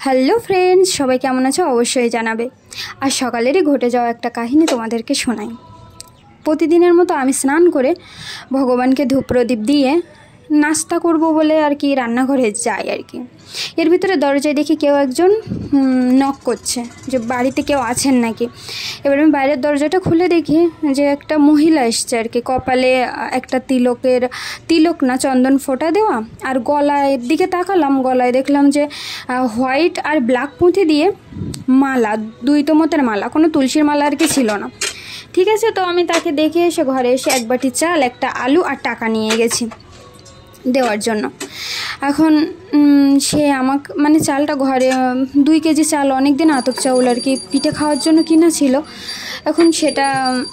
Hello friends, সবাই কেমন আছো অবশ্যই জানাবে। আর সকালেরই ঘটে যাওয়া একটা কাহিনী তোমাদেরকে শোনাই। প্রতিদিনের মতো আমি স্নান করে ভগবানকে ধূপ প্রদীপ দিয়ে নাস্তা করব বলে আর কি রান্নাঘরে যাই আর কি। এর ভিতরে দরজায় দেখি কেউ একজন নক করছে যে বাড়িতে কেউ আছেন নাকি। এবার আমি বাইরের দরজাটা খুলে দেখি যে একটা মহিলা এসছে আর কি, কপালে একটা তিলক না চন্দন ফোঁটা দেওয়া, আর গলায় দিকে তাকালাম, গলায় দেখলাম যে হোয়াইট আর ব্ল্যাক পুঁথি দিয়ে মালা, দুই তোমতের মালা, কোনো তুলসীর মালা আর কি ছিল না। ঠিক আছে, তো আমি তাকে দেখে এসে ঘরে এসে এক বাটি চাল, একটা আলু আর টাকা নিয়ে গেছি দেওয়ার জন্য। এখন সে আমাকে মানে চালটা ঘরে 2 কেজি চাল, অনেক দিন আতপ চাউল আর কি পিঠে খাওয়ার জন্য কিনা ছিল। এখন সেটা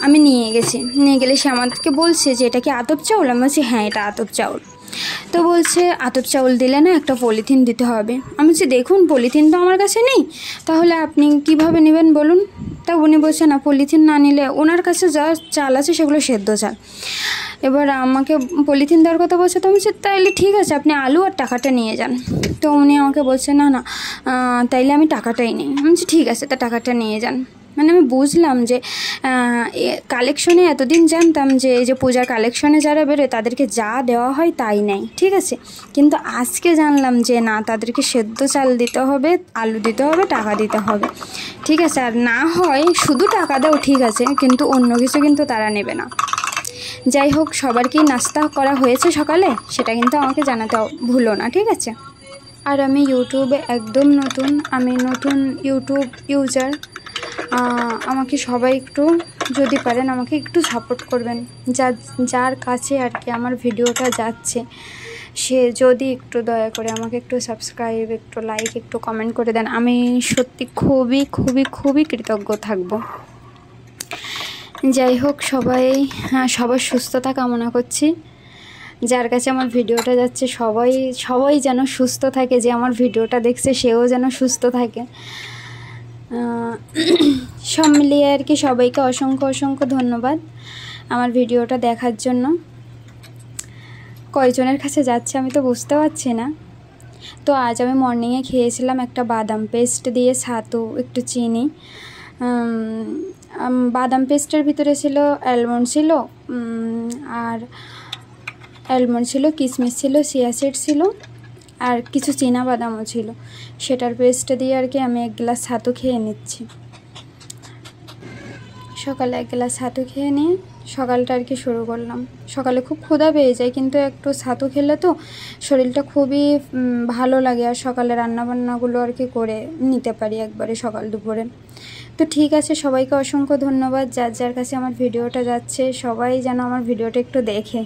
আমি নিয়ে গেলে সে আমাদেরকে বলছে যে এটা কি আতপ চাউল? আমি বলছি হ্যাঁ এটা আতপ চাউল। তো বলছে আতপ চাউল দিলে না একটা পলিথিন দিতে হবে। আমি বলছি দেখুন পলিথিন তো আমার কাছে নেই, তাহলে আপনি কিভাবে নেবেন বলুন। তা উনি বলছে না, পলিথিন না নিলে ওনার কাছে যা চাল আছে সেগুলো সেদ্ধ চাল। এবার আমাকে পলিথিন দেওয়ার কথা বলছে। তো আমি বলছি তাইলে ঠিক আছে আপনি আলু আর টাকাটা নিয়ে যান। তো উনি আমাকে বলছে না তাইলে আমি টাকাটাই নিই। আমি বলছি ঠিক আছে তা টাকাটা নিয়ে যান। মানে আমি বুঝলাম যে কালেকশনে এতদিন জানতাম যে এই যে পূজার কালেকশনে যারা বেরোয় তাদেরকে যা দেওয়া হয় তাই নেয়, ঠিক আছে। কিন্তু আজকে জানলাম যে না, তাদেরকে সেদ্ধ চাল দিতে হবে, আলু দিতে হবে, টাকা দিতে হবে, ঠিক আছে। আর না হয় শুধু টাকা দাও ঠিক আছে, কিন্তু অন্য কিছু কিন্তু তারা নেবে না। যাই হোক, সবার কি নাস্তা করা হয়েছে সকালে সেটা কিন্তু আমাকে জানাতে ভুলো না, ঠিক আছে। আর আমি ইউটিউবে একদম নতুন, আমি নতুন ইউটিউব ইউজার। আমাকে সবাই একটু যদি পারেন আমাকে একটু সাপোর্ট করবেন। যার কাছে আর কি আমার ভিডিওটা যাচ্ছে সে যদি একটু দয়া করে আমাকে একটু সাবস্ক্রাইব, একটু লাইক, একটু কমেন্ট করে দেন, আমি সত্যি খুবই খুবই খুবই কৃতজ্ঞ থাকব। যাই হোক, সবার সুস্থতা কামনা করছি। যার কাছে আমার ভিডিওটা যাচ্ছে সবাই যেন সুস্থ থাকে, যে আমার ভিডিওটা দেখছে সেও যেন সুস্থ থাকে। সব মিলিয়ে আর কি সবাইকে অসংখ্য ধন্যবাদ আমার ভিডিওটা দেখার জন্য। কয়জনের কাছে যাচ্ছে আমি তো বুঝতে পারছি না। তো আজ আমি মর্নিংয়ে খেয়েছিলাম একটা বাদাম পেস্ট দিয়ে ছাতু, একটু চিনি। বাদাম পেস্টের ভিতরে ছিল অ্যালমন্ড ছিল, কিশমিশ ছিল, চিয়া সিড ছিল, আর কিছু চীনা বাদামও ছিল। সেটার পেস্ট দিয়ে আর কি আমি 1 গ্লাস ছাতু খেয়ে নিচ্ছি। সকালে 1 গ্লাস ছাতু খেয়ে নিয়ে সকালটা আর কি শুরু করলাম। সকালে খুব ক্ষুধা পেয়ে যায়, কিন্তু একটু ছাতু খেলে তো শরীরটা খুবই ভালো লাগে, আর সকালে রান্নাবান্নাগুলো আর কি করে নিতে পারি একবারে সকাল দুপুরে। তো ঠিক আছে, সবাইকে অসংখ্য ধন্যবাদ। যার কাছে আমার ভিডিওটা যাচ্ছে সবাই যেন আমার ভিডিওটা একটু দেখে।